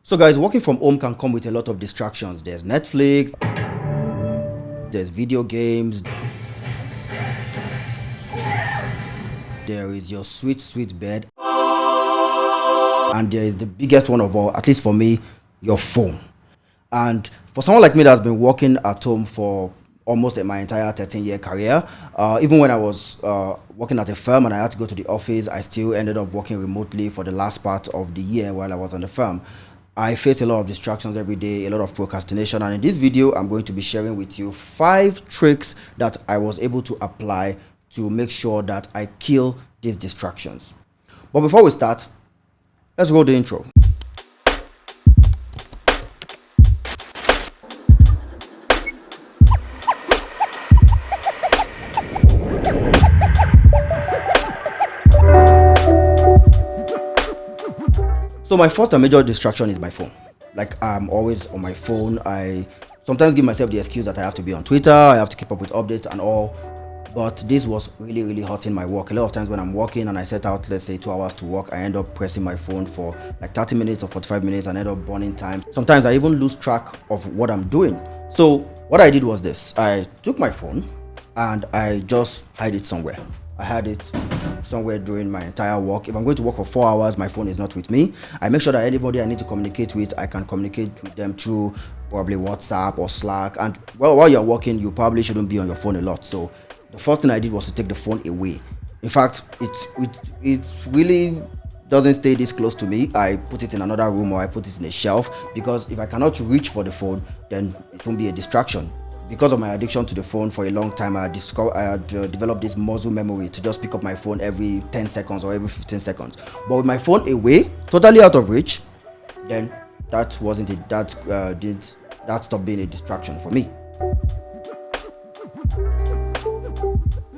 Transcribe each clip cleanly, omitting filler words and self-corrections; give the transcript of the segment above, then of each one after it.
So guys, working from home can come with a lot of distractions. There's Netflix, there's video games, there is your sweet bed, and there is the biggest one of all, at least for me, your phone. And for someone like me that's been working at home for almost my entire 13-year career, even when I was working at a firm and I had to go to the office, I still ended up working remotely for the last part of the year while I was on the firm. I face a lot of distractions every day, a lot of procrastination, and in this video, I'm going to be sharing with you 5 tricks that I was able to apply to make sure that I kill these distractions. But before we start, let's roll the intro. So my first and major distraction is my phone. Like, I'm always on my phone. I sometimes give myself the excuse that I have to be on Twitter, I have to keep up with updates and all. But this was really hurting my work. A lot of times when I'm working and I set out, let's say 2 hours to work, I end up pressing my phone for like 30 minutes or 45 minutes and end up burning time. Sometimes I even lose track of what I'm doing. So what I did was this. I took my phone and I just hide it somewhere. I had it somewhere during my entire work. If I'm going to work for 4 hours, my phone is not with me. I make sure that anybody I need to communicate with, I can communicate with them through probably WhatsApp or Slack. And well, while you're working, you probably shouldn't be on your phone a lot. So the first thing I did was to take the phone away. In fact, it really doesn't stay this close to me. I put it in another room or I put it in a shelf, because if I cannot reach for the phone, then it won't be a distraction. Because of my addiction to the phone for a long time, I had developed this muscle memory to just pick up my phone every 10 seconds or every 15 seconds. But with my phone away, totally out of reach, then that wasn't it. That stopped being a distraction for me.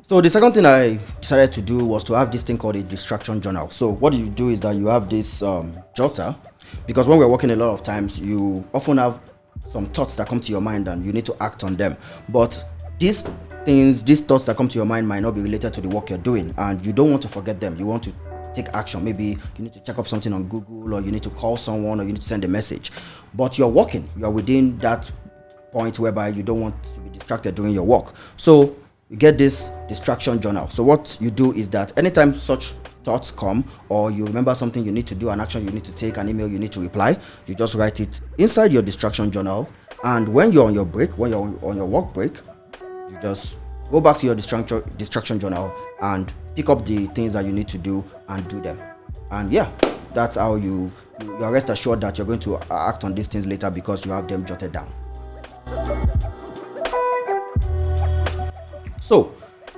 So the second thing I decided to do was to have this thing called a distraction journal. So what you do is that you have this jotter, because when we're working a lot of times, you often have some thoughts that come to your mind and you need to act on them. But these thoughts that come to your mind might not be related to the work you're doing, and you don't want to forget them. You want to take action. Maybe you need to check up something on Google, or you need to call someone, or you need to send a message. But you're working. You're within that point whereby you don't want to be distracted during your work. So you get this distraction journal. So what you do is that anytime such thoughts come, or you remember something you need to do, an action you need to take, an email you need to reply, you just write it inside your distraction journal. And when you're on your break, when you're on your work break, you just go back to your distraction journal and pick up the things that you need to do and do them. And yeah, that's how you're rest assured that you're going to act on these things later, because you have them jotted down. So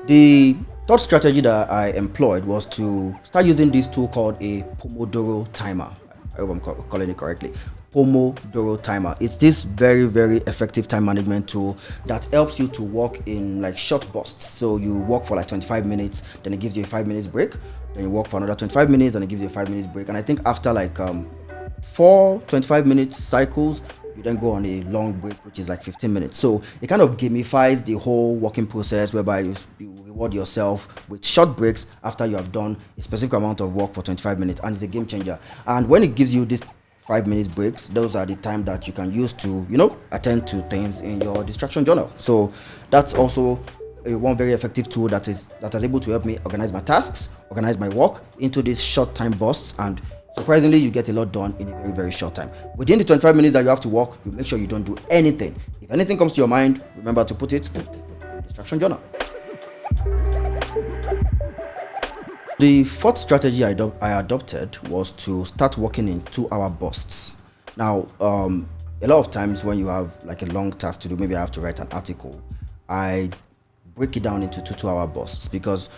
the third strategy that I employed was to start using this tool called a Pomodoro timer. I hope I'm calling it correctly. Pomodoro timer. It's this very effective time management tool that helps you to work in like short bursts. So you work for like 25 minutes, then it gives you a 5 minutes break. Then you work for another 25 minutes, and it gives you a 5 minutes break. And I think after like 4 25-minute cycles, you then go on a long break, which is like 15 minutes. So it kind of gamifies the whole working process, whereby you reward yourself with short breaks after you have done a specific amount of work for 25 minutes, and it's a game changer. And when it gives you this 5 minutes breaks, those are the time that you can use to, attend to things in your distraction journal. So that's also one very effective tool that is able to help me organize my tasks, organize my work into these short time bursts, and surprisingly, you get a lot done in a very short time. Within the 25 minutes that you have to work, you make sure you don't do anything. If anything comes to your mind, remember to put it in the distraction journal. The fourth strategy I adopted was to start working in 2-hour bursts. Now, a lot of times when you have like a long task to do, maybe I have to write an article, I break it down into 2-hour bursts, because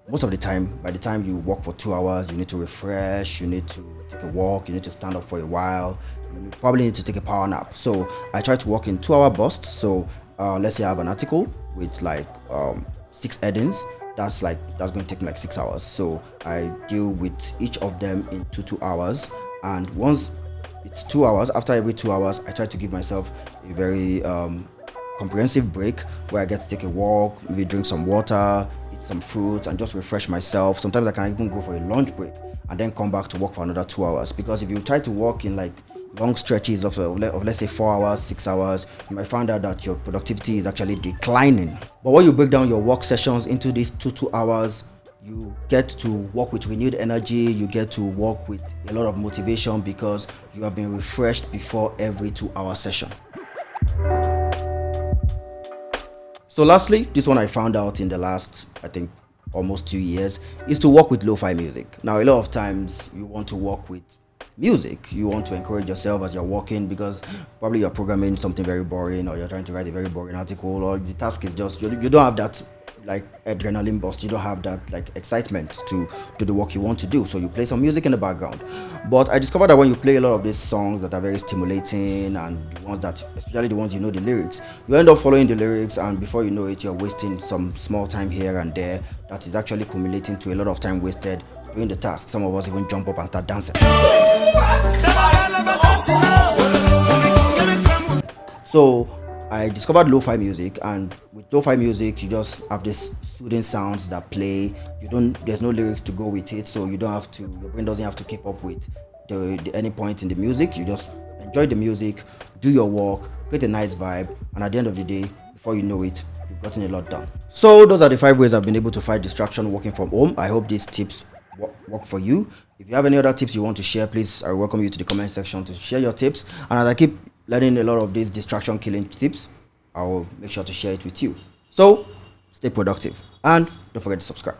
most of the time, by the time you work for 2 hours, you need to refresh, you need to take a walk, you need to stand up for a while, you probably need to take a power nap. So I try to work in 2-hour bursts. So let's say I have an article with like 6 headings. That's going to take me like 6 hours. So I deal with each of them in 2 hours. And once it's 2 hours, after every 2 hours, I try to give myself a very comprehensive break, where I get to take a walk, maybe drink some water, eat some fruit, and just refresh myself. Sometimes I can even go for a lunch break and then come back to work for another 2 hours. Because if you try to work in like long stretches of let's say 4 hours, 6 hours, you might find out that your productivity is actually declining. But when you break down your work sessions into these 2 hours, you get to work with renewed energy, you get to work with a lot of motivation because you have been refreshed before every 2 hour session. So lastly, this one I found out in the last, I think, almost 2 years, is to work with lo-fi music. Now, a lot of times you want to work with music, you want to encourage yourself as you're working because probably you're programming something very boring, or you're trying to write a very boring article, or the task is just, you don't have that like adrenaline burst, you don't have that like excitement to do the work you want to do, so you play some music in the background. But I discovered that when you play a lot of these songs that are very stimulating, and the ones that, especially the ones you know the lyrics, you end up following the lyrics, and before you know it, you're wasting some small time here and there that is actually accumulating to a lot of time wasted doing the task. Some of us even jump up and start dancing. So I discovered lo-fi music, and with lo-fi music, you just have this soothing sounds that play. There's no lyrics to go with it, so you don't have to. Your brain doesn't have to keep up with the any point in the music. You just enjoy the music, do your work, create a nice vibe, and at the end of the day, before you know it, you've gotten a lot done. So those are the 5 ways I've been able to fight distraction working from home. I hope these tips work for you. If you have any other tips you want to share, please, I welcome you to the comment section to share your tips. And as I keep learning a lot of these distraction killing tips, I will make sure to share it with you. So stay productive, and don't forget to subscribe.